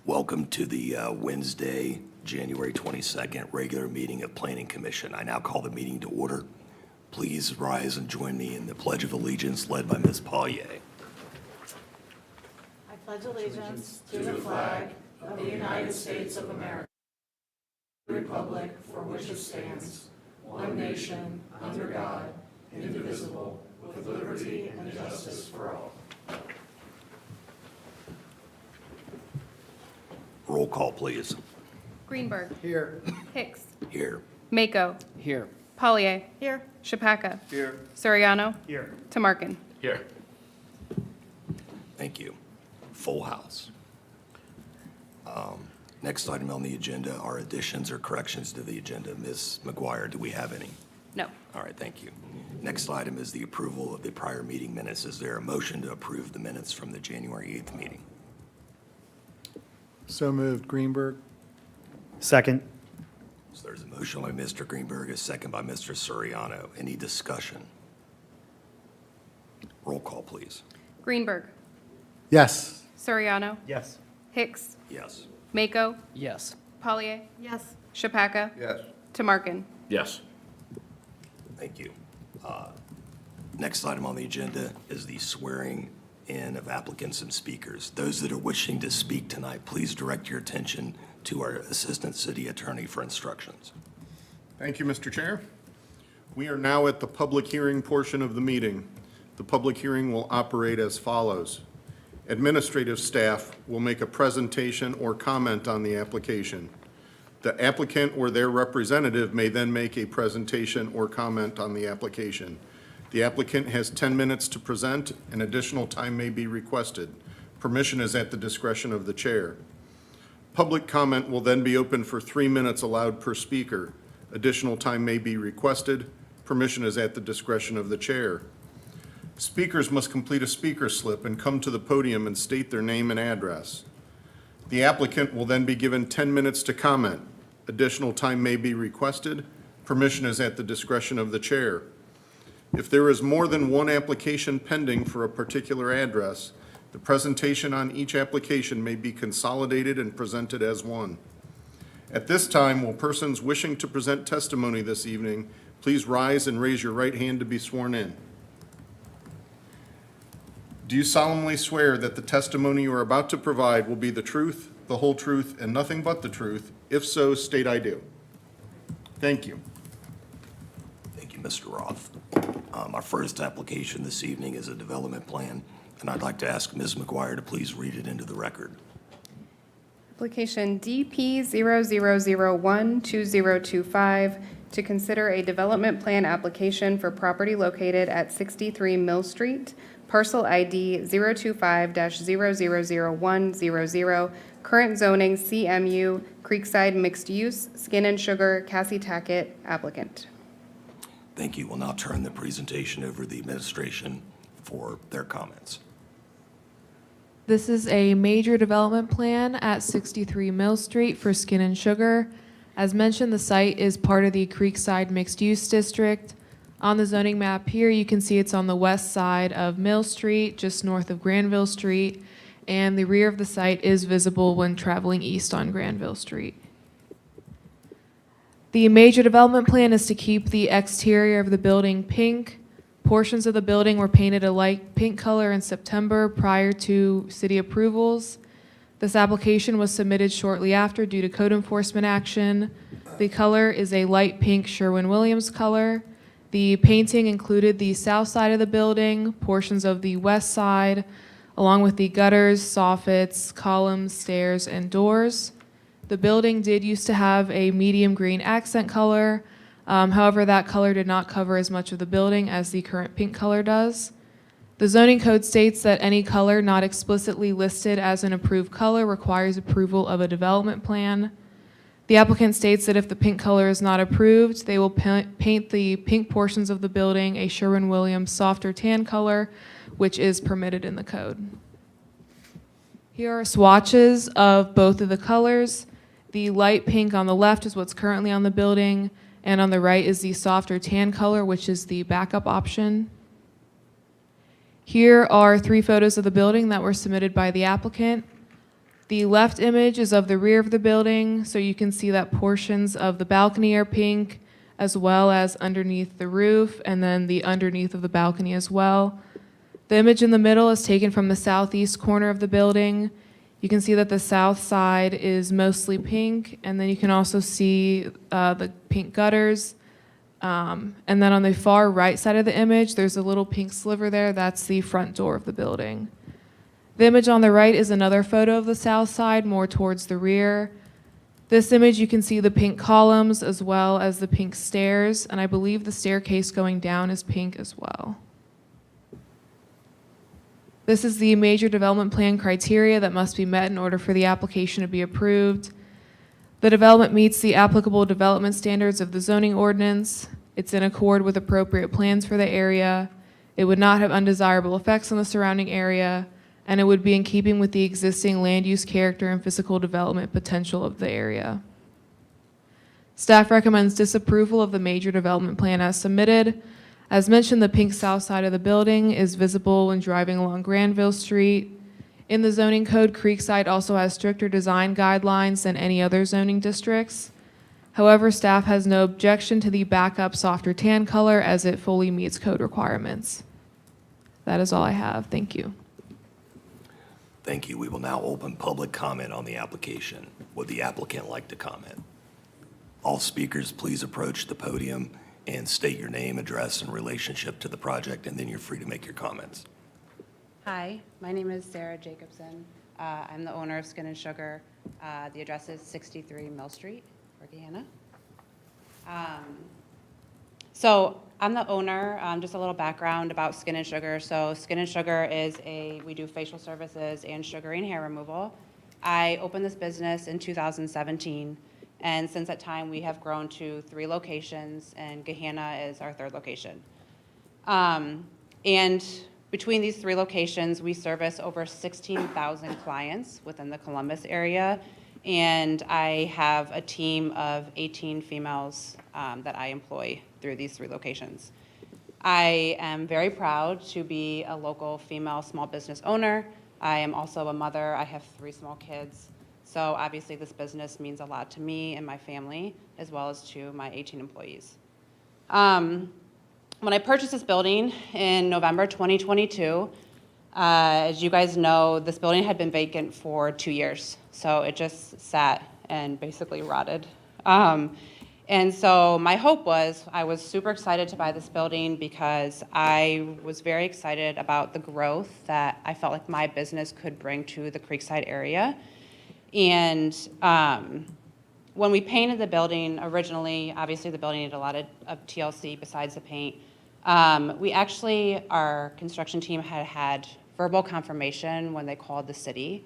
Welcome to the Wednesday, January 22nd, regular meeting of Planning Commission. I now call the meeting to order. Please rise and join me in the Pledge of Allegiance led by Ms. Pollier. I pledge allegiance to the flag of the United States of America, the republic for which it stands, one nation, under God, indivisible, with liberty and justice for all. Roll call, please. Greenberg. Here. Hicks. Here. Mako. Here. Pollier. Here. Shapaka. Here. Suriano. Here. Tamarkin. Here. Thank you. Full house. Next item on the agenda are additions or corrections to the agenda. Ms. McGuire, do we have any? No. All right, thank you. Next item is the approval of the prior meeting minutes. Is there a motion to approve the minutes from the January 8th meeting? So moved. Greenberg. Second. So there's a motion by Mr. Greenberg, a second by Mr. Suriano. Any discussion? Roll call, please. Greenberg. Yes. Suriano. Yes. Hicks. Yes. Mako. Yes. Pollier. Yes. Shapaka. Yes. Tamarkin. Yes. Thank you. Next item on the agenda is the swearing in of applicants and speakers. Those that are wishing to speak tonight, please direct your attention to our Assistant City Attorney for instructions. Thank you, Mr. Chair. We are now at the public hearing portion of the meeting. The public hearing will operate as follows. Administrative staff will make a presentation or comment on the application. The applicant or their representative may then make a presentation or comment on the application. The applicant has 10 minutes to present, and additional time may be requested. Permission is at the discretion of the chair. Public comment will then be open for 3 minutes allowed per speaker. Additional time may be requested. Permission is at the discretion of the chair. Speakers must complete a speaker slip and come to the podium and state their name and address. The applicant will then be given 10 minutes to comment. Additional time may be requested. Permission is at the discretion of the chair. If there is more than one application pending for a particular address, the presentation on each application may be consolidated and presented as one. At this time, will persons wishing to present testimony this evening please rise and raise your right hand to be sworn in? Do you solemnly swear that the testimony you are about to provide will be the truth, the whole truth, and nothing but the truth? If so, state I do. Thank you. Thank you, Mr. Roth. Our first application this evening is a development plan, and I'd like to ask Ms. McGuire to please read it into the record. Application DP 00012025 to consider a development plan application for property located at 63 Mill Street, parcel ID 025-000100, current zoning CMU, Creekside Mixed Use, Skin and Sugar, Cassie Tackett, applicant. Thank you. We'll now turn the presentation over to the administration for their comments. This is a major development plan at 63 Mill Street for Skin and Sugar. As mentioned, the site is part of the Creekside Mixed Use District. On the zoning map here, you can see it's on the west side of Mill Street, just north of Granville Street, and the rear of the site is visible when traveling east on Granville Street. The major development plan is to keep the exterior of the building pink. Portions of the building were painted a light pink color in September prior to city approvals. This application was submitted shortly after due to code enforcement action. The color is a light pink Sherwin-Williams color. The painting included the south side of the building, portions of the west side, along with the gutters, soffits, columns, stairs, and doors. The building did used to have a medium green accent color. However, that color did not cover as much of the building as the current pink color does. The zoning code states that any color not explicitly listed as an approved color requires approval of a development plan. The applicant states that if the pink color is not approved, they will paint the pink portions of the building a Sherwin-Williams softer tan color, which is permitted in the code. Here are swatches of both of the colors. The light pink on the left is what's currently on the building, and on the right is the softer tan color, which is the backup option. Here are 3 photos of the building that were submitted by the applicant. The left image is of the rear of the building, so you can see that portions of the balcony are pink, as well as underneath the roof, and then the underneath of the balcony as well. The image in the middle is taken from the southeast corner of the building. You can see that the south side is mostly pink, and then you can also see the pink gutters. And then on the far right side of the image, there's a little pink sliver there. That's the front door of the building. The image on the right is another photo of the south side, more towards the rear. This image, you can see the pink columns as well as the pink stairs, and I believe the staircase going down is pink as well. This is the major development plan criteria that must be met in order for the application to be approved. The development meets the applicable development standards of the zoning ordinance. It's in accord with appropriate plans for the area. It would not have undesirable effects on the surrounding area, and it would be in keeping with the existing land use character and physical development potential of the area. Staff recommends disapproval of the major development plan as submitted. As mentioned, the pink south side of the building is visible when driving along Granville Street. In the zoning code, Creekside also has stricter design guidelines than any other zoning districts. However, staff has no objection to the backup softer tan color as it fully meets code requirements. That is all I have. Thank you. Thank you. We will now open public comment on the application. Would the applicant like to comment? All speakers, please approach the podium and state your name, address, and relationship to the project, and then you're free to make your comments. Hi, my name is Sarah Jacobson. I'm the owner of Skin and Sugar. The address is 63 Mill Street, Gahanna. So I'm the owner. Just a little background about Skin and Sugar. So Skin and Sugar is we do facial services and sugaring hair removal. I opened this business in 2017, and since that time we have grown to 3 locations, and Gahanna is our 3rd location. And between these 3 locations, we service over 16,000 clients within the Columbus area, and I have a team of 18 females that I employ through these 3 locations. I am very proud to be a local female small business owner. I am also a mother. I have 3 small kids. So obviously this business means a lot to me and my family, as well as to my 18 employees. When I purchased this building in November 2022, as you guys know, this building had been vacant for 2 years. So it just sat and basically rotted. And so my hope was, I was super excited to buy this building because I was very excited about the growth that I felt like my business could bring to the Creekside area. And when we painted the building originally, obviously the building needed a lot of TLC besides the paint. We actually, our construction team had verbal confirmation when they called the city,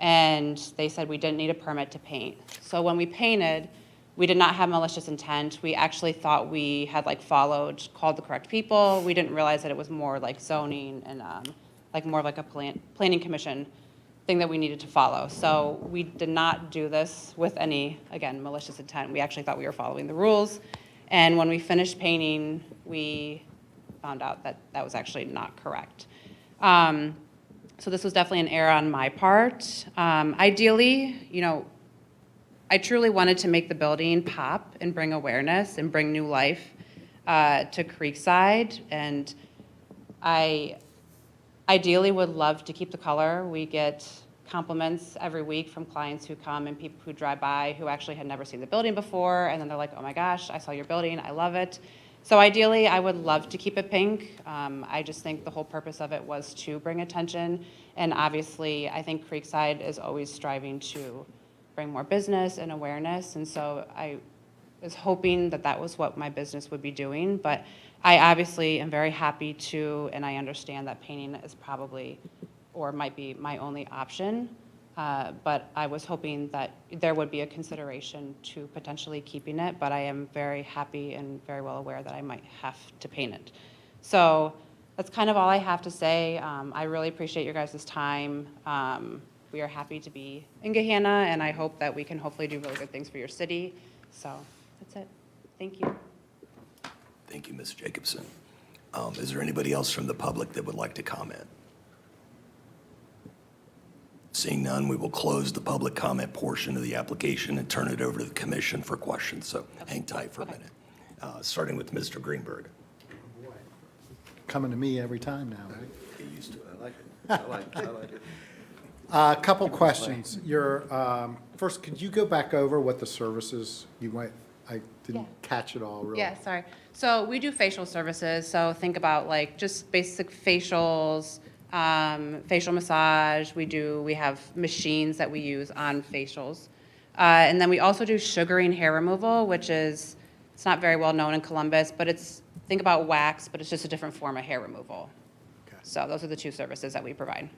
and they said we didn't need a permit to paint. So when we painted, we did not have malicious intent. We actually thought we had called the correct people. We didn't realize that it was more like zoning and more like a planning commission thing that we needed to follow. So we did not do this with any, again, malicious intent. We actually thought we were following the rules. And when we finished painting, we found out that that was actually not correct. So this was definitely an error on my part. Ideally, I truly wanted to make the building pop and bring awareness and bring new life to Creekside. And I ideally would love to keep the color. We get compliments every week from clients who come and people who drive by who actually had never seen the building before, and then they're like, oh my gosh, I saw your building, I love it. So ideally, I would love to keep it pink. I just think the whole purpose of it was to bring attention, and obviously, I think Creekside is always striving to bring more business and awareness, and so I was hoping that that was what my business would be doing, but I obviously am very happy to, and I understand that painting is probably, or might be my only option, but I was hoping that there would be a consideration to potentially keeping it, but I am very happy and very well aware that I might have to paint it. So that's kind of all I have to say. I really appreciate your guys' time. We are happy to be in Gahanna, and I hope that we can hopefully do really good things for your city. So that's it. Thank you. Thank you, Ms. Jacobson. Is there anybody else from the public that would like to comment? Seeing none, we will close the public comment portion of the application and turn it over to the commission for questions. So hang tight for a minute. Starting with Mr. Greenberg. Coming to me every time now, right? Get used to it. I like it. I like it. A couple questions. First, could you go back over what the services you might, I didn't Yeah. catch it all really. Yeah, sorry. So we do facial services, so think about like just basic facials, facial massage. We have machines that we use on facials. And then we also do sugaring hair removal, which is, it's not very well known in Columbus, but think about wax, but it's just a different form of hair removal. Okay. So those are the two services that we provide.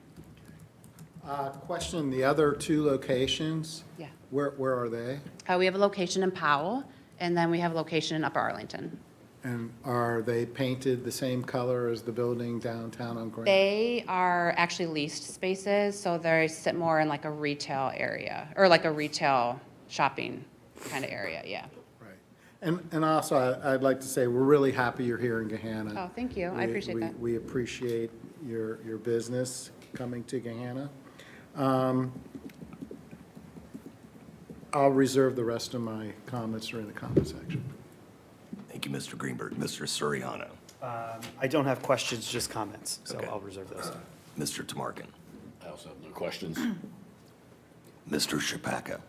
Question, the other two locations? Yeah. Where are they? We have a location in Powell, and then we have a location in Upper Arlington. And are they painted the same color as the building downtown on Grand? They are actually leased spaces, so they sit more in like a retail area, or like a retail shopping kind of area, yeah. Right. And also, I'd like to say, we're really happy you're here in Gahanna. Oh, thank you. I appreciate that. We appreciate your business coming to Gahanna. I'll reserve the rest of my comments during the comment section. Thank you, Mr. Greenberg. Mr. Suriano. I don't have questions, just comments, so Okay. I'll reserve those. Mr. Tamarkin. I also have no questions. Mr. Shapaka.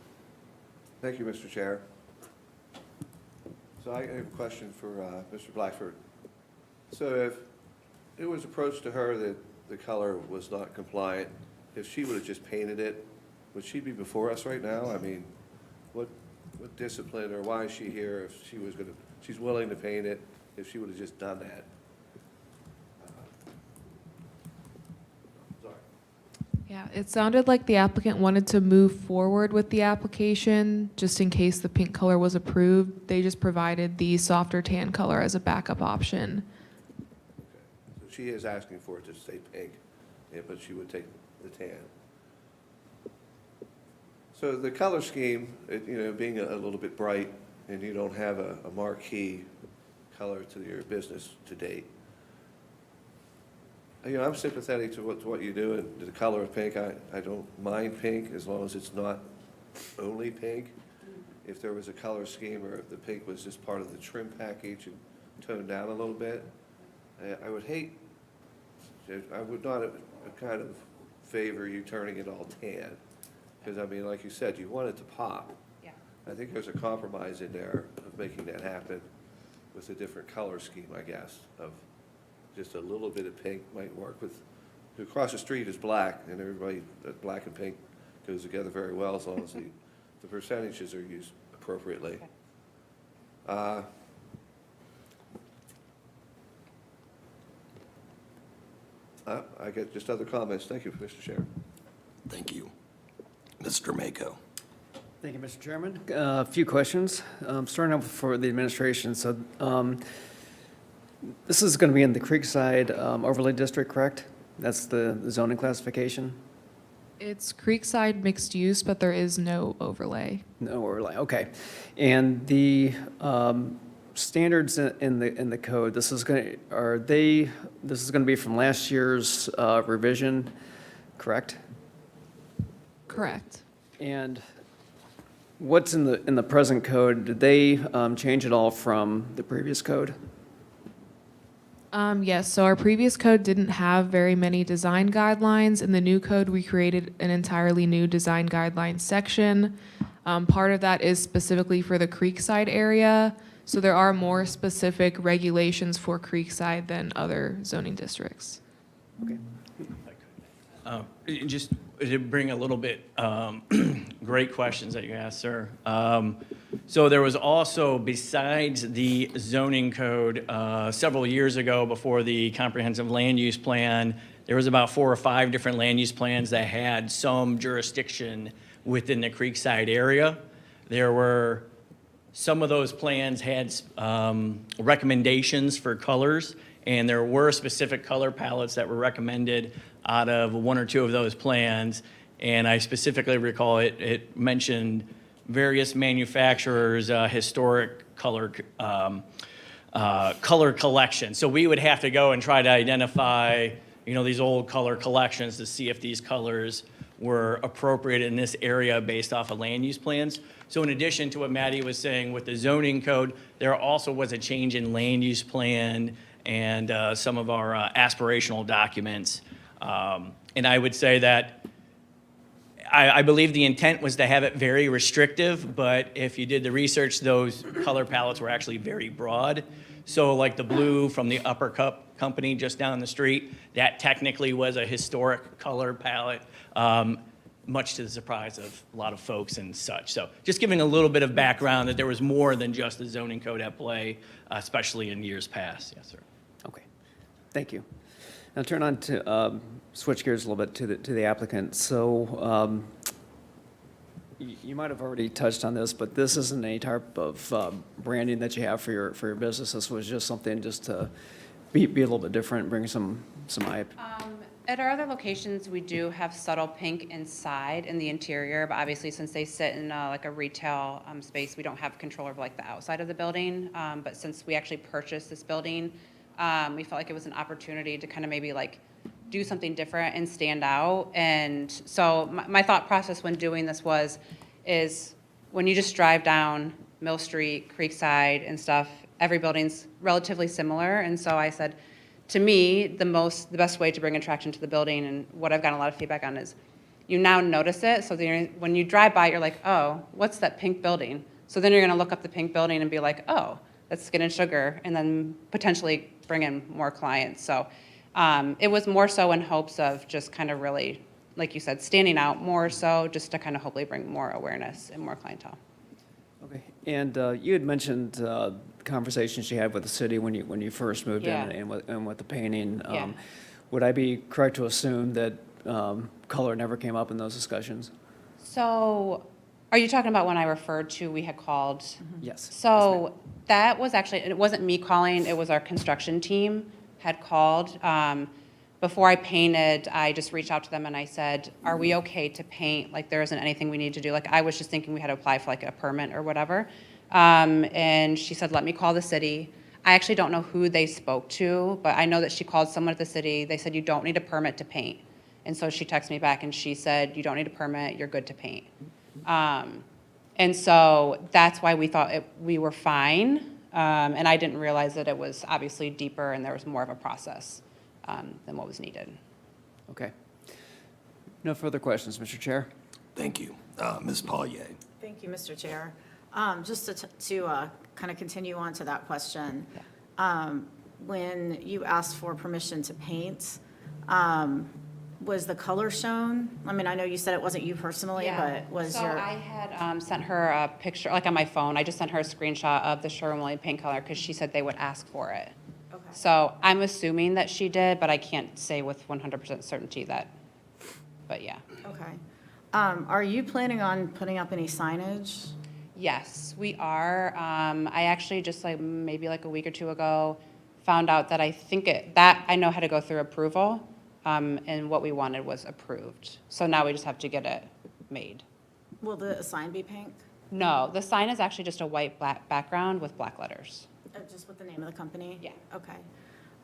Thank you, Mr. Chair. So I have a question for Mr. Blackford. So if it was approached to her that the color was not compliant, if she would have just painted it, would she be before us right now? I mean, what discipline, or why is she here if she was gonna, she's willing to paint it, if she would have just done that? Sorry. Yeah, it sounded like the applicant wanted to move forward with the application, just in case the pink color was approved. They just provided the softer tan color as a backup option. So she is asking for it to stay pink, yeah, but she would take the tan. So the color scheme, being a little bit bright, and you don't have a marquee color to your business to date. I'm sympathetic to what you do, and the color of pink, I don't mind pink as long as it's not only pink. If there was a color scheme, or if the pink was just part of the trim package and toned down a little bit, I would not kind of favor you turning it all tan. Because, like you said, you want it to pop. Yeah. I think there's a compromise in there of making that happen with a different color scheme, I guess, of just a little bit of pink might work with, across the street is black, and everybody, black and pink goes together very well as long as the percentages are used appropriately. Okay. I get just other comments. Thank you, Mr. Chair. Thank you. Mr. Mako. Thank you, Mr. Chairman. A few questions. Starting off for the administration. So this is going to be in the Creekside Overlay District, correct? That's the zoning classification? It's Creekside mixed use, but there is no overlay. No overlay, okay. And the standards in the code, this is going to be from last year's revision, correct? Correct. And what's in the present code? Did they change it all from the previous code? Yes, so our previous code didn't have very many design guidelines. In the new code, we created an entirely new design guidelines section. Part of that is specifically for the Creekside area, so there are more specific regulations for Creekside than other zoning districts. Okay. Just to bring a little bit, great questions that you asked, sir. So there was also, besides the zoning code, several years ago before the comprehensive land use plan, there was about 4 or 5 different land use plans that had some jurisdiction within the Creekside area. There were, some of those plans had recommendations for colors, and there were specific color palettes that were recommended out of 1 or 2 of those plans. And I specifically recall it mentioned various manufacturers' historic color collection. So we would have to go and try to identify, these old color collections to see if these colors were appropriate in this area based off of land use plans. So in addition to what Maddie was saying with the zoning code, there also was a change in land use plan and some of our aspirational documents. And I would say that I believe the intent was to have it very restrictive, but if you did the research, those color palettes were actually very broad. So like the blue from the Upper Cup Company just down the street, that technically was a historic color palette, much to the surprise of a lot of folks and such. So just giving a little bit of background that there was more than just the zoning code at play, especially in years past. Yes, sir. Okay, thank you. Now turn on to, switch gears a little bit to the applicant. So you might have already touched on this, but this isn't any type of branding that you have for your business. This was just something just to be a little bit different, bring some hype. At our other locations, we do have subtle pink inside in the interior, but obviously since they sit in like a retail space, we don't have control over like the outside of the building. But since we actually purchased this building, we felt like it was an opportunity to kind of maybe like do something different and stand out. And so my thought process when doing this is when you just drive down Mill Street, Creekside and stuff, every building's relatively similar. And so I said, to me, the best way to bring attraction to the building, and what I've gotten a lot of feedback on, is you now notice it. So when you drive by, you're like, oh, what's that pink building? So then you're going to look up the pink building and be like, oh, that's Skin and Sugar, and then potentially bring in more clients. So it was more so in hopes of just kind of really, like you said, standing out more so, just to kind of hopefully bring more awareness and more clientele. Okay, and you had mentioned conversations you had with the city when you first moved Yeah. in and with the painting. Yeah. Would I be correct to assume that color never came up in those discussions? So are you talking about when I referred to we had called? Yes. So that was actually, it wasn't me calling, it was our construction team had called. Before I painted, I just reached out to them and I said, are we okay to paint? Like there isn't anything we need to do. Like I was just thinking we had to apply for like a permit or whatever. And she said, let me call the city. I actually don't know who they spoke to, but I know that she called someone at the city. They said, you don't need a permit to paint. And so she texted me back and she said, you don't need a permit, you're good to paint. And so that's why we thought we were fine. And I didn't realize that it was obviously deeper and there was more of a process than what was needed. Okay. No further questions, Mr. Chair. Thank you. Ms. Paulier. Thank you, Mr. Chair. Just to kind of continue on to that question, when you asked for permission to paint, was the color shown? I mean, I know you said it wasn't you personally, but was so your... I had sent her a picture, like on my phone, I just sent her a screenshot of the Sherwin-Williams paint color because she said they would ask for it. Okay. So I'm assuming that she did, but I can't say with 100% certainty that, but yeah. Okay. Are you planning on putting up any signage? Yes, we are. I actually just like maybe like a week or two ago found out that I think that I know how to go through approval, and what we wanted was approved. So now we just have to get it made. Will the sign be pink? No, the sign is actually just a white black background with black letters. Just with the name of the company? Yeah. Okay.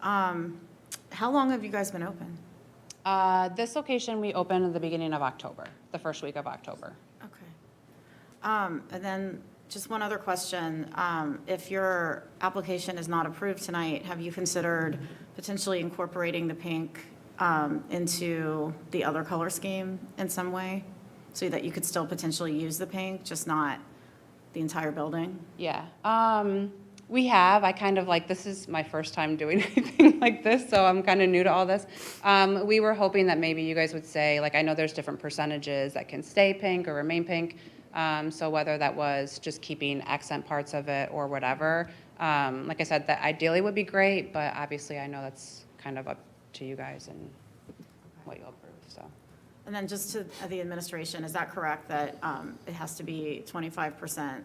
How long have you guys been open? This location we opened at the beginning of October, the first week of October. Okay. And then just one other question. If your application is not approved tonight, have you considered potentially incorporating the pink into the other color scheme in some way? So that you could still potentially use the pink, just not the entire building? Yeah. We have. I kind of like, this is my first time doing anything like this, so I'm kind of new to all this. We were hoping that maybe you guys would say, like, I know there's different percentages that can stay pink or remain pink. So whether that was just keeping accent parts of it or whatever. Like I said, that ideally would be great, but obviously I know that's kind of up to you guys and what you'll approve, so. And then just to the administration, is that correct that it has to be 25%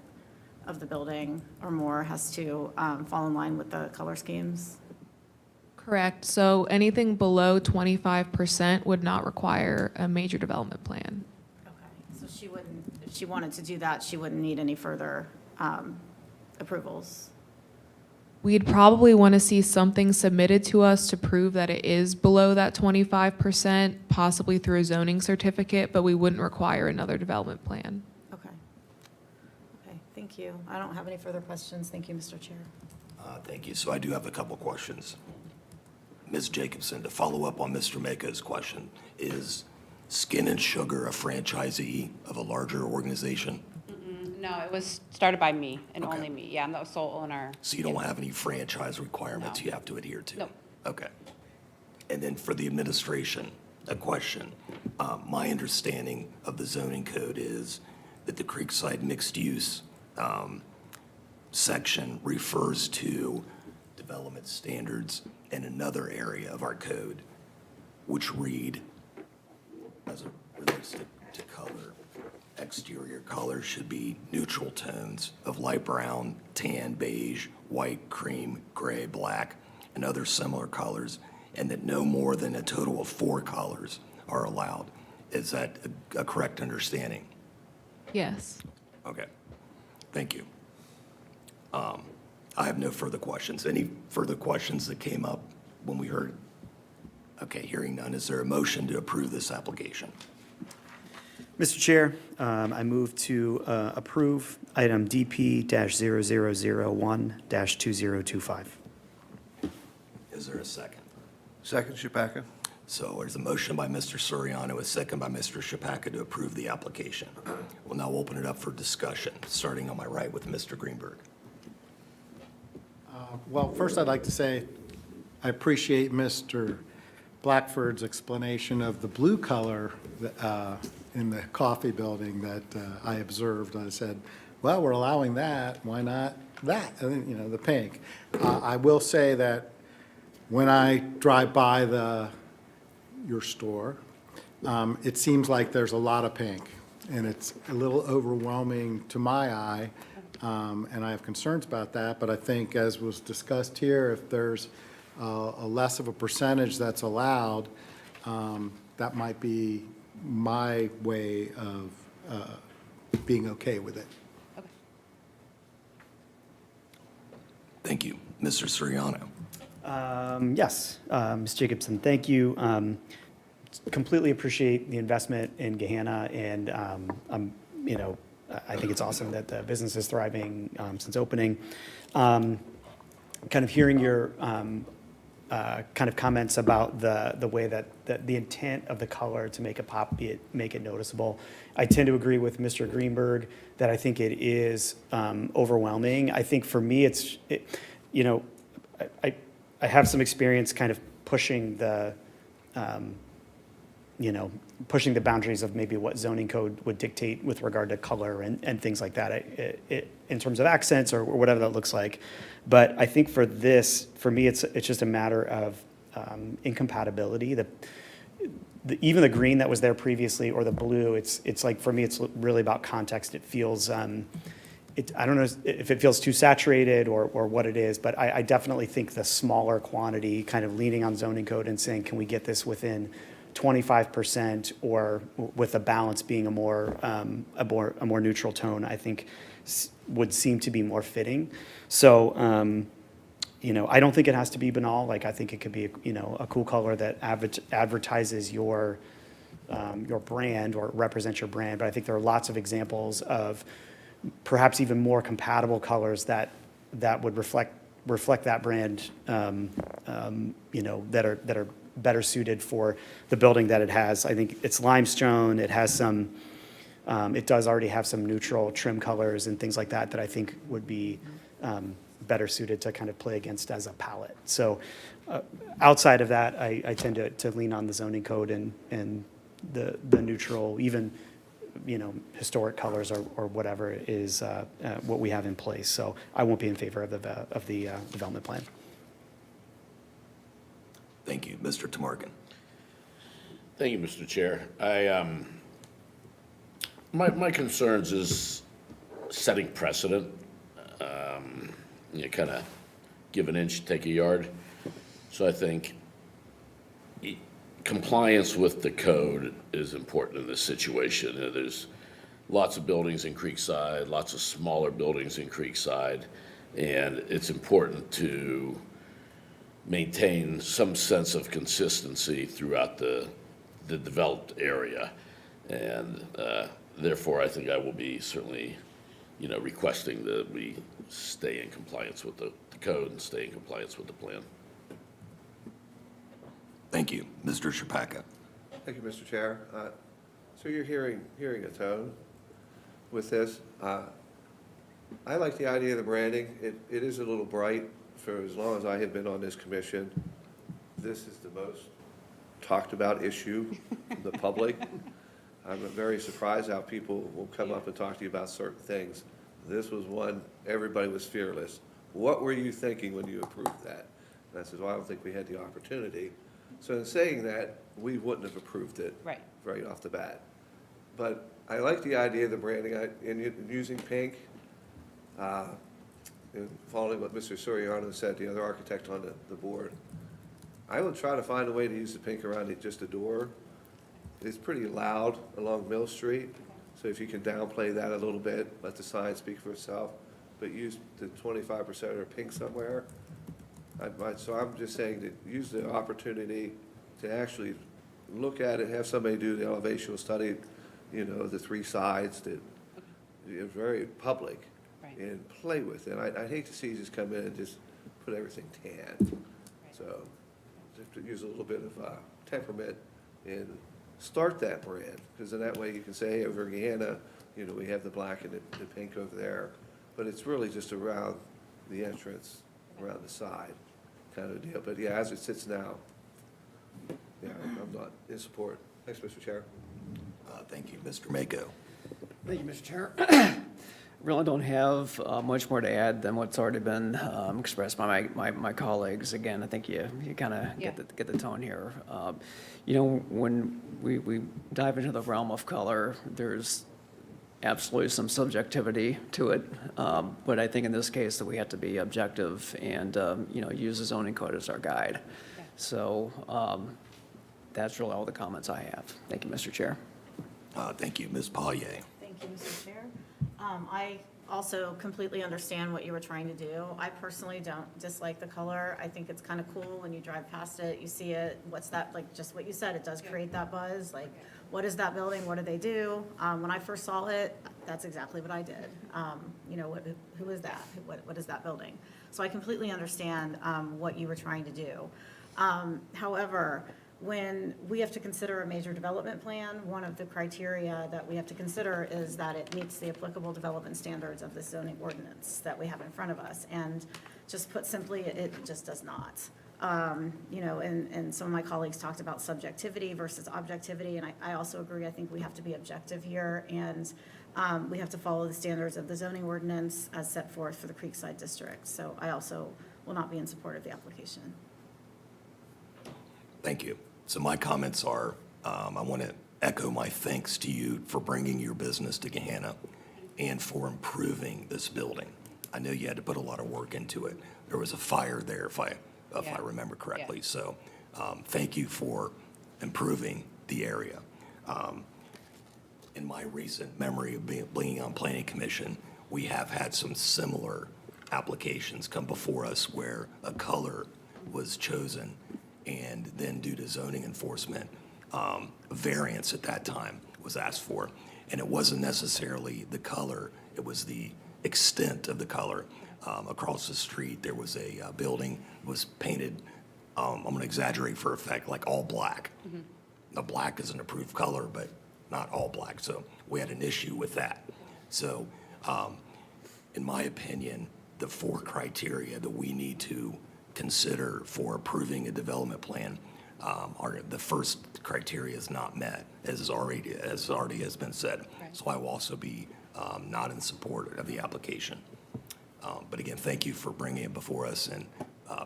of the building or more has to fall in line with the color schemes? Correct. So anything below 25% would not require a major development plan. Okay, so she wouldn't, if she wanted to do that, she wouldn't need any further approvals? we'd probably want to see something submitted to us to prove that it is below that 25%, possibly through a zoning certificate, but we wouldn't require another development plan. Okay. Okay, thank you. I don't have any further questions. Thank you, Mr. Chair. Thank you. So I do have a couple questions. Ms. Jacobson, to follow up on Mr. Mako's question, is Skin and Sugar a franchisee of a larger organization? No, it was started by me and Okay. only me. Yeah, I'm the sole owner. So you don't have any franchise requirements No. you have to adhere to? No. Okay. And then for the administration, a question. My understanding of the zoning code is that the Creekside mixed-use section refers to development standards in another area of our code, which read, as it relates to color, exterior color should be neutral tones of light brown, tan, beige, white, cream, gray, black, and other similar colors, and that no more than a total of 4 colors are allowed. Is that a correct understanding? Yes. Okay, thank you. I have no further questions. Any further questions that came up when we heard? Okay, hearing none, is there a motion to approve this application? Mr. Chair, I move to approve item DP-0001-2025. Is there a second? Second, Chewbacca. So there's a motion by Mr. Soriano, a second by Mr. Chapaka to approve the application. We'll now open it up for discussion, starting on my right with Mr. Greenberg. Well, first I'd like to say I appreciate Mr. Blackford's explanation of the blue color in the coffee building that I observed. I said, well, we're allowing that, why not that? And then, you know, the pink. I will say that when I drive by your store, it seems like there's a lot of pink, and it's a little overwhelming to my eye, and I have concerns about that, but I think, as was discussed here, if there's a less of a percentage that's allowed, that might be my way of being okay with it. Thank you. Mr. Soriano. Yes, Ms. Jacobson, thank you. Completely appreciate the investment in Gahanna, and I think it's awesome that the business is thriving since opening. Kind of hearing your kind of comments about the way that the intent of the color to make it pop, make it noticeable. I tend to agree with Mr. Greenberg that I think it is overwhelming. I think for me, I have some experience kind of pushing the boundaries of maybe what zoning code would dictate with regard to color and things like that, in terms of accents or whatever that looks like. But I think for this, for me, it's just a matter of incompatibility. Even the green that was there previously, or the blue, it's like, for me, it's really about context. It feels, I don't know if it feels too saturated or what it is, but I definitely think the smaller quantity, kind of leaning on zoning code and saying, can we get this within 25%, or with a balance being a more neutral tone, I think would seem to be more fitting. So, I don't think it has to be banal. Like, I think it could be, a cool color that advertises your brand or represents your brand. But I think there are lots of examples of perhaps even more compatible colors that would reflect that brand, that are better suited for the building that it has. I think it's limestone. It has some, it does already have some neutral trim colors and things like that I think would be better suited to kind of play against as a palette. So outside of that, I tend to lean on the zoning code and the neutral, even, historic colors or whatever is what we have in place. So I won't be in favor of the development plan. Thank you. Mr. Tamarkin. Thank you, Mr. Chair. My concerns is setting precedent. You kind of give an inch, take a yard. So I think compliance with the code is important in this situation. There's lots of buildings in Creekside, lots of smaller buildings in Creekside. And it's important to maintain some sense of consistency throughout the developed area. And therefore, I think I will be certainly, requesting that we stay in compliance with the code and stay in compliance with the plan. Thank you. Mr. Chapaka. Thank you, Mr. Chair. So you're hearing a tone with this. I like the idea of the branding. It is a little bright. For as long as I have been on this commission, this is the most talked about issue from the public. I'm very surprised how people will come up and talk to you about certain things. This was one, everybody was fearless. What were you thinking when you approved that? And I said, well, I don't think we had the opportunity. So in saying that, we wouldn't have approved it right off the bat. But I like the idea of the branding and using pink. And following what Mr. Soriano said, the other architect on the board, I will try to find a way to use the pink around just a door. It's pretty loud along Mill Street, so if you can downplay that a little bit, let the sign speak for itself, but use the 25% or pink somewhere. So I'm just saying that use the opportunity to actually look at it, have somebody do the elevational study, the three sides that are very public, and play with it. I hate to see you just come in and just put everything tan. So just to use a little bit of temperament and start that brand, because in that way you can say, hey, over Gahanna, we have the black and the pink over there, but it's really just around the entrance, around the side kind of deal. But yeah, as it sits now, yeah, I'm not in support. Thanks, Mr. Chair. Thank you. Mr. Mako. Thank you, Mr. Chair. Really don't have much more to add than what's already been expressed by my colleagues. Again, I think you kind of get the tone here. When we dive into the realm of color, there's absolutely some subjectivity to it. But I think in this case that we have to be objective and use the zoning code as our guide. So that's really all the comments I have. Thank you, Mr. Chair. Thank you. Ms. Pollier. Thank you, Mr. Chair. I also completely understand what you were trying to do. I personally don't dislike the color. I think it's kind of cool when you drive past it, you see it, what's that, like just what you said, it does create that buzz, like what is that building, what do they do? When I first saw it, that's exactly what I did. Who is that? What is that building? So I completely understand what you were trying to do. However, when we have to consider a major development plan, one of the criteria that we have to consider is that it meets the applicable development standards of the zoning ordinance that we have in front of us. And just put simply, it just does not. And some of my colleagues talked about subjectivity versus objectivity, and I also agree. I think we have to be objective here, and we have to follow the standards of the zoning ordinance as set forth for the Creekside District. So I also will not be in support of the application. Thank you. So my comments are, I want to echo my thanks to you for bringing your business to Gahanna and for improving this building. I know you had to put a lot of work into it. There was a fire there, if I remember correctly. Yeah. So thank you for improving the area. In my recent memory of being on Planning Commission, we have had some similar applications come before us where a color was chosen, and then due to zoning enforcement, a variance at that time was asked for. And it wasn't necessarily the color, it was the extent of the color. Across the street, there was a building was painted, I'm going to exaggerate for effect, like all black. Mm-hmm. Now, black is an approved color, but not all black. So we had an issue with that. So in my opinion, the 4 criteria that we need to consider for approving a development plan are the first criteria is not met, as already has been said. Right. So I will also be not in support of the application. But again, thank you for bringing it before us, and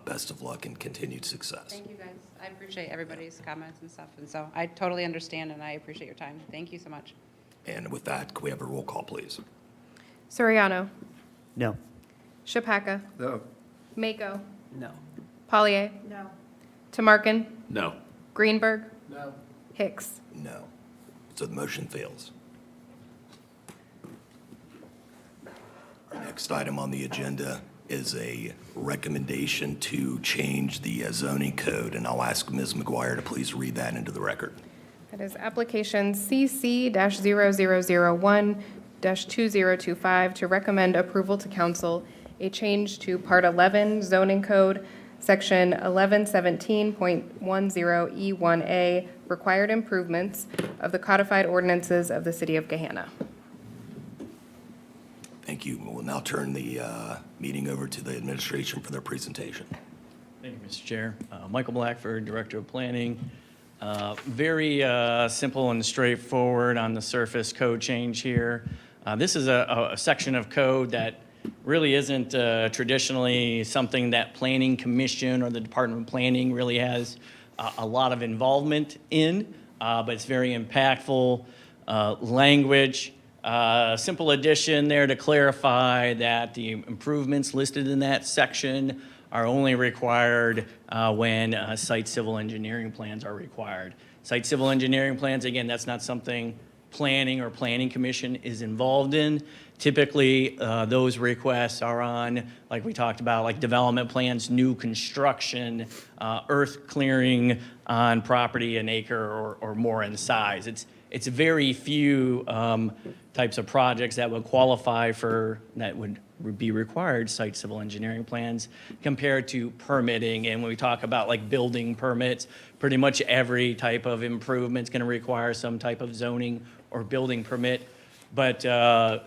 best of luck and continued success. Thank you, guys. I appreciate everybody's comments and stuff, and so I totally understand and I appreciate your time. Thank you so much. And with that, can we have a roll call, please? Soriano. No. Chapaka. No. Mako. No. Pollier. No. Tamarkin. No. Greenberg. No. Hicks. No. So the motion fails. Our next item on the agenda is a recommendation to change the zoning code, and I'll ask Ms. McGuire to please read that into the record. That is application CC-0001-2025 to recommend approval to council a change to Part 11 zoning code, Section 1117.10E1A, required improvements of the codified ordinances of the city of Gahanna. Thank you. We'll now turn the meeting over to the administration for their presentation. Thank you, Mr. Chair. Michael Blackford, Director of Planning. Very simple and straightforward on the surface code change here. This is a section of code that really isn't traditionally something that Planning Commission or the Department of Planning really has a lot of involvement in, but it's very impactful language. Simple addition there to clarify that the improvements listed in that section are only required when site civil engineering plans are required. Site civil engineering plans, again, that's not something planning or planning commission is involved in. Typically, those requests are on, like we talked about, like development plans, new construction, earth clearing on property an acre or more in size. It's very few types of projects that would qualify for, that would be required site civil engineering plans compared to permitting. And when we talk about like building permits, pretty much every type of improvement is going to require some type of zoning or building permit. But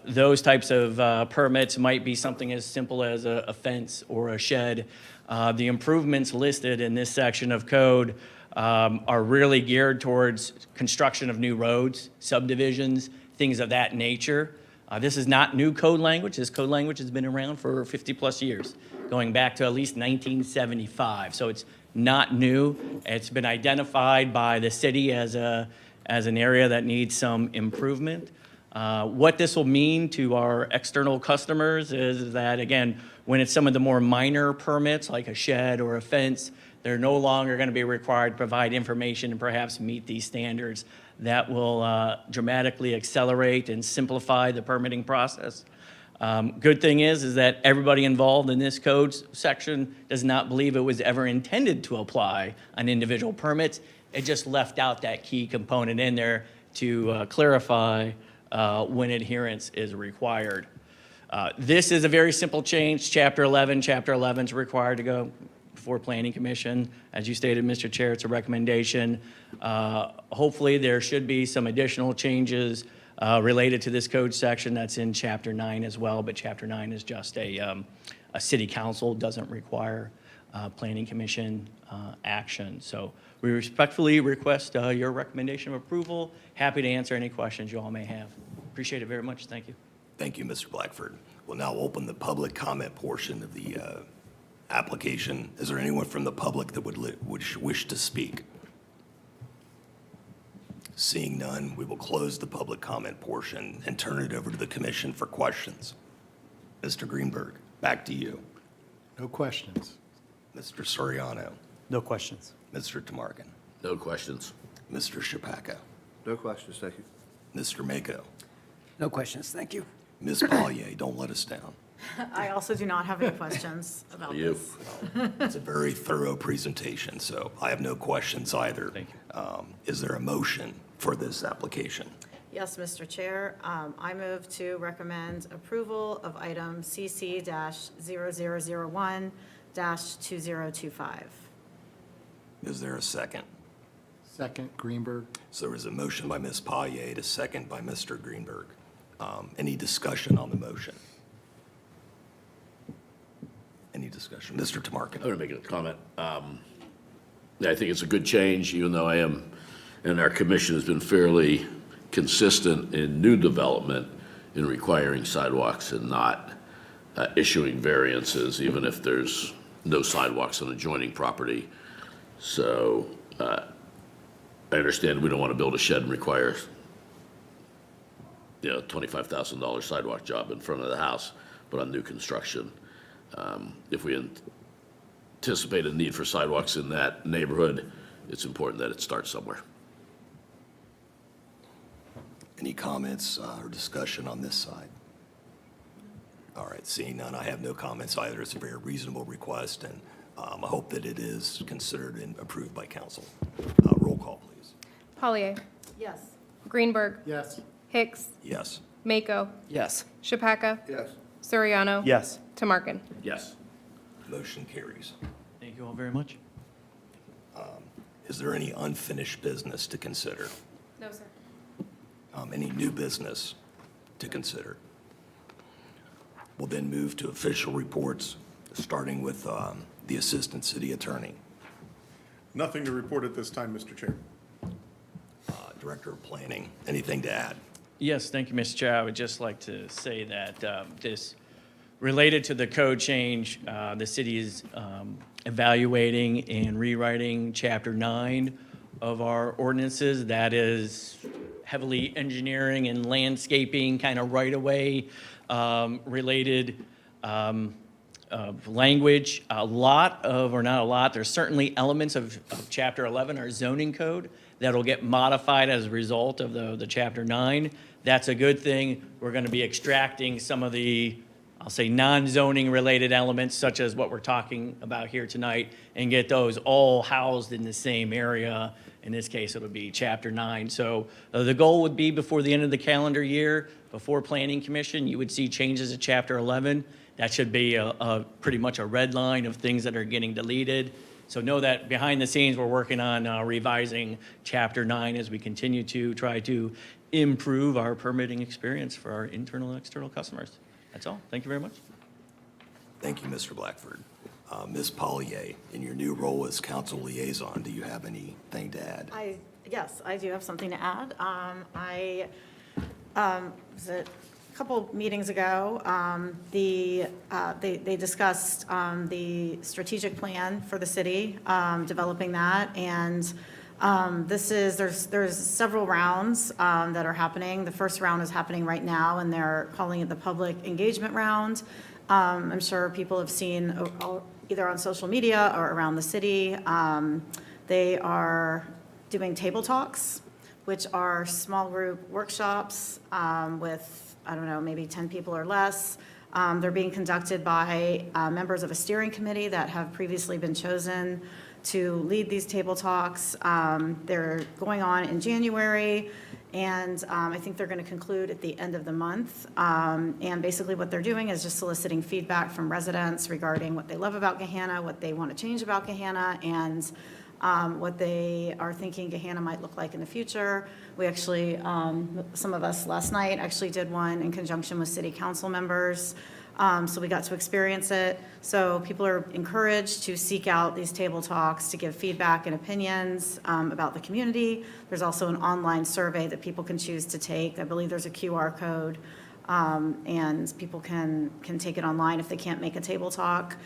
those types of permits might be something as simple as a fence or a shed. The improvements listed in this section of code are really geared towards construction of new roads, subdivisions, things of that nature. This is not new code language. This code language has been around for 50 plus years, going back to at least 1975. So it's not new. It's been identified by the city as an area that needs some improvement. What this will mean to our external customers is that, again, when it's some of the more minor permits, like a shed or a fence, they're no longer going to be required to provide information and perhaps meet these standards. That will dramatically accelerate and simplify the permitting process. Good thing is that everybody involved in this code section does not believe it was ever intended to apply on individual permits. It just left out that key component in there to clarify when adherence is required. This is a very simple change. Chapter 11 is required to go before Planning Commission. As you stated, Mr. Chair, it's a recommendation. Hopefully, there should be some additional changes related to this code section that's in Chapter 9 as well, but Chapter 9 is just a city council, doesn't require Planning Commission action. So we respectfully request your recommendation of approval. Happy to answer any questions you all may have. Appreciate it very much. Thank you. Thank you, Mr. Blackford. We'll now open the public comment portion of the application. Is there anyone from the public that would wish to speak? Seeing none, we will close the public comment portion and turn it over to the commission for questions. Mr. Greenberg, back to you. No questions. Mr. Soriano, No questions. Mr. Tamarkin, No questions. Mr. Shapaka, No questions, thank you. Mr. Mako, No questions, thank you. Ms. Pollier, don't let us down. I also do not have any questions about You. this. It's a very thorough presentation, so I have no questions either. Thank you. Is there a motion for this application? Yes, Mr. Chair, I move to recommend approval of item CC-0001-2025. Is there a second? Second, Greenberg. So there is a motion by Ms. Pollier, a second by Mr. Greenberg. Any discussion on the motion? Any discussion? Mr. Tamarkin? I'm going to make a comment. Yeah, I think it's a good change, even though I am, and our commission has been fairly consistent in new development in requiring sidewalks and not issuing variances, even if there's no sidewalks on adjoining property. So I understand we don't want to build a shed and require, $25,000 sidewalk job in front of the house, but on new construction, if we anticipate a need for sidewalks in that neighborhood, it's important that it starts somewhere. Any comments or discussion on this side? All right, seeing none, I have no comments either. It's a very reasonable request, and I hope that it is considered and approved by council. Roll call, please. Pollyea, Yes. Greenberg, Yes. Hicks, Yes. Mako, Yes. Chapaca, Yes. Suriano. Yes. Tamarkin. Yes. Motion carries. Thank you all very much. Is there any unfinished business to consider? No, sir. Any new business to consider? We'll then move to official reports, starting with the Assistant City Attorney. Nothing to report at this time, Mr. Chair. Director of Planning, anything to add? Yes, thank you, Mr. Chair. I would just like to say that this, related to the code change, the city is evaluating and rewriting Chapter 9 of our ordinances. That is heavily engineering and landscaping, kind of right-of-way related language. A lot of, or not a lot, there's certainly elements of Chapter 11, our zoning code, that'll get modified as a result of the Chapter 9. That's a good thing. We're going to be extracting some of the, I'll say, non-zoning related elements, such as what we're talking about here tonight, and get those all housed in the same area. In this case, it'll be Chapter 9. So the goal would be before the end of the calendar year, before Planning Commission, you would see changes to Chapter 11. That should be a pretty much a red line of things that are getting deleted. So know that behind the scenes, we're working on revising Chapter 9 as we continue to try to improve our permitting experience for our internal and external customers. That's all. Thank you very much. Thank you, Mr. Blackford. Ms. Pollyea, in your new role as council liaison, do you have anything to add? Yes, I do have something to add. Was it a couple meetings ago, they discussed the strategic plan for the city, developing that, and there's several rounds that are happening. The first round is happening right now, and they're calling it the public engagement round. I'm sure people have seen either on social media or around the city. They are doing table talks, which are small group workshops with, I don't know, maybe 10 people or less. They're being conducted by members of a steering committee that have previously been chosen to lead these table talks. They're going on in January, and I think they're going to conclude at the end of the month. And basically what they're doing is just soliciting feedback from residents regarding what they love about Gahanna, what they want to change about Gahanna, and what they are thinking Gahanna might look like in the future. We actually, some of us last night actually did one in conjunction with city council members. So we got to experience it. So people are encouraged to seek out these table talks to give feedback and opinions about the community. There's also an online survey that people can choose to take. I believe there's a QR code, and people can take it online if they can't make a table talk.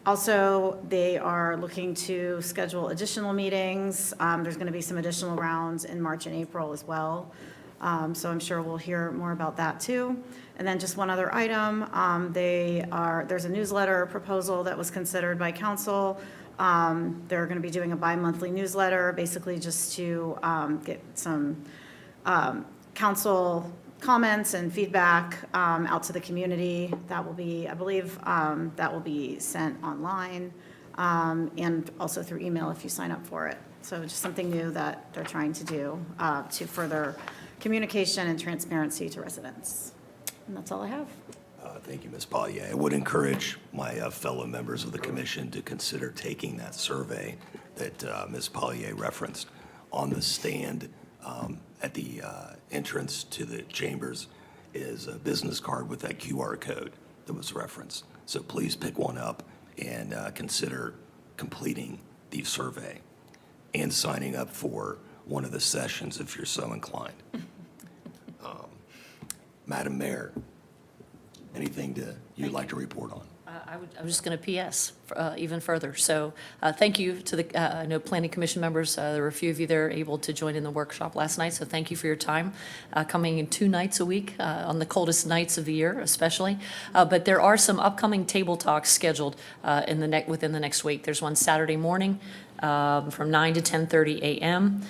Also, they are looking to schedule additional meetings. There's going to be some additional rounds in March and April as well. So I'm sure we'll hear more about that too. And then just one other item, there's a newsletter proposal that was considered by council. They're going to be doing a bi-monthly newsletter, basically just to get some council comments and feedback out to the community. That will be, I believe, that will be sent online and also through email if you sign up for it. So just something new that they're trying to do to further communication and transparency to residents. And that's all I have. Thank you, Ms. Pollyea. I would encourage my fellow members of the commission to consider taking that survey that Ms. Pollyea referenced. On the stand at the entrance to the chambers is a business card with that QR code that was referenced. So please pick one up and consider completing the survey and signing up for one of the sessions if you're so inclined. Madam Mayor, anything you'd like to report on? I was just going to PS even further. So thank you to the, I know Planning Commission members, there were a few of you there able to join in the workshop last night, so thank you for your time, coming in 2 nights a week, on the coldest nights of the year especially. But there are some upcoming table talks scheduled within the next week. There's one Saturday morning from 9 to 10:30 a.m.,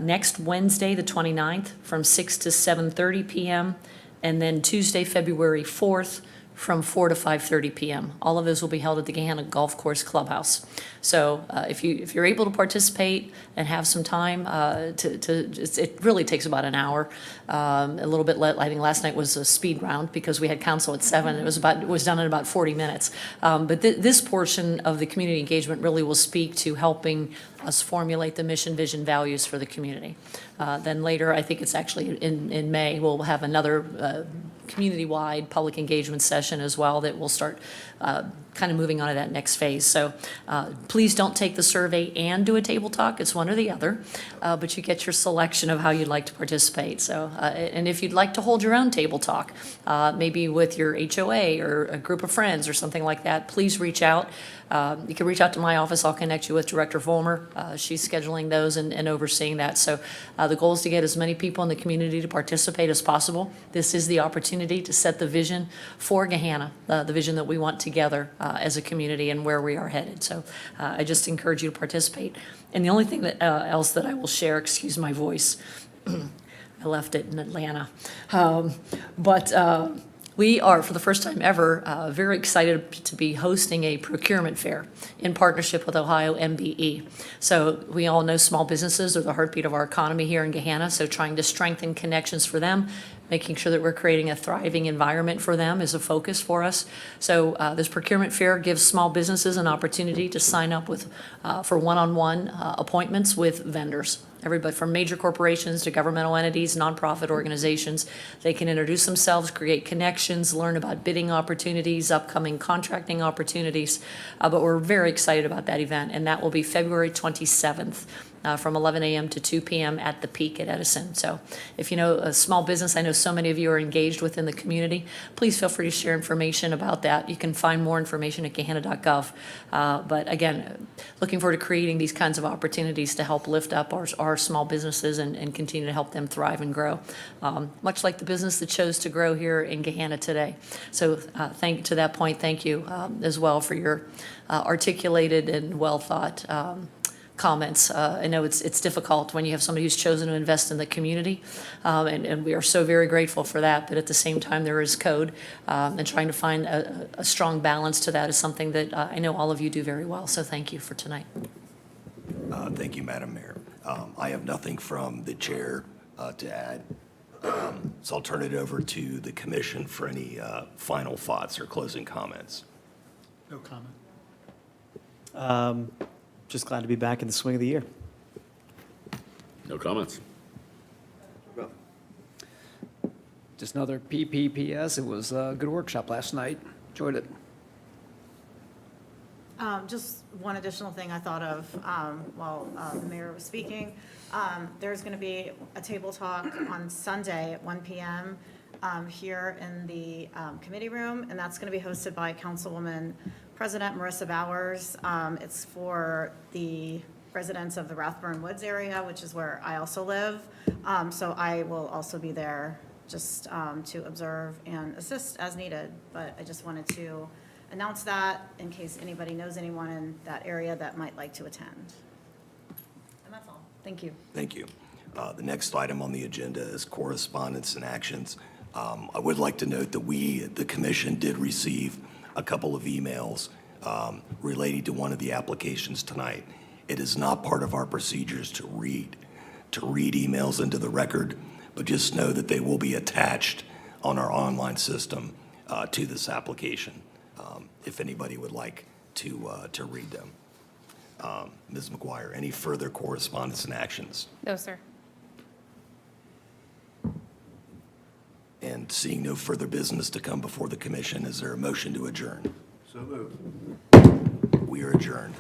next Wednesday, the 29th, from 6 to 7:30 p.m., and then Tuesday, February 4th, from 4 to 5:30 p.m. All of those will be held at the Gahanna Golf Course Clubhouse. So if you're able to participate and have some time, it really takes about an hour, a little bit. I think last night was a speed round because we had council at 7. It was done in about 40 minutes. But this portion of the community engagement really will speak to helping us formulate the mission, vision, values for the community. Then later, I think it's actually in May, we'll have another community-wide public engagement session as well that will start kind of moving on to that next phase. So please don't take the survey and do a table talk. It's one or the other, but you get your selection of how you'd like to participate. So, and if you'd like to hold your own table talk, maybe with your HOA or a group of friends or something like that, please reach out. You can reach out to my office. I'll connect you with Director Vollmer. She's scheduling those and overseeing that. So the goal is to get as many people in the community to participate as possible. This is the opportunity to set the vision for Gahanna, the vision that we want together as a community and where we are headed. So I just encourage you to participate. And the only thing that else that I will share, excuse my voice, I left it in Atlanta, we are, for the first time ever, very excited to be hosting a procurement fair in partnership with Ohio MBE. So we all know small businesses are the heartbeat of our economy here in Gahanna, so trying to strengthen connections for them, making sure that we're creating a thriving environment for them is a focus for us. So this procurement fair gives small businesses an opportunity to sign up with for one-on-one appointments with vendors. Everybody from major corporations to governmental entities, nonprofit organizations, they can introduce themselves, create connections, learn about bidding opportunities, upcoming contracting opportunities. But we're very excited about that event, and that will be February 27th. From 11 a.m. to 2 p.m. at the Peak at Edison. So if you know a small business, I know so many of you are engaged within the community, please feel free to share information about that. You can find more information at gahanna.gov. But again, looking forward to creating these kinds of opportunities to help lift up our small businesses and continue to help them thrive and grow, much like the business that chose to grow here in Gahanna today. So to that point, thank you as well for your articulated and well thought comments. I know it's difficult when you have somebody who's chosen to invest in the community, and we are so very grateful for that, but at the same time there is code, and trying to find a strong balance to that is something that I know all of you do very well, so thank you for tonight. Thank you, Madam Mayor. I have nothing from the chair to add, so I'll turn it over to the commission for any final thoughts or closing comments. No comment. Just glad to be back in the swing of the year. No comments. Well, Just another PPPS. It was a good workshop last night. Enjoyed it. Just one additional thing I thought of while the mayor was speaking. There's going to be a table talk on Sunday at 1 p.m. Here in the committee room, and that's going to be hosted by Councilwoman President Marissa Bowers. It's for the residents of the Rathburn Woods area, which is where I also live. So I will also be there just to observe and assist as needed. But I just wanted to announce that in case anybody knows anyone in that area that might like to attend. And that's all. Thank you. Thank you. The next item on the agenda is correspondence and actions. I would like to note that the commission, did receive a couple of emails relating to one of the applications tonight. It is not part of our procedures to read emails into the record, but just know that they will be attached on our online system to this application, if anybody would like to read them. Ms. McGuire, any further correspondence and actions? No, sir. And seeing no further business to come before the commission, is there a motion to adjourn? so moved. We are adjourned.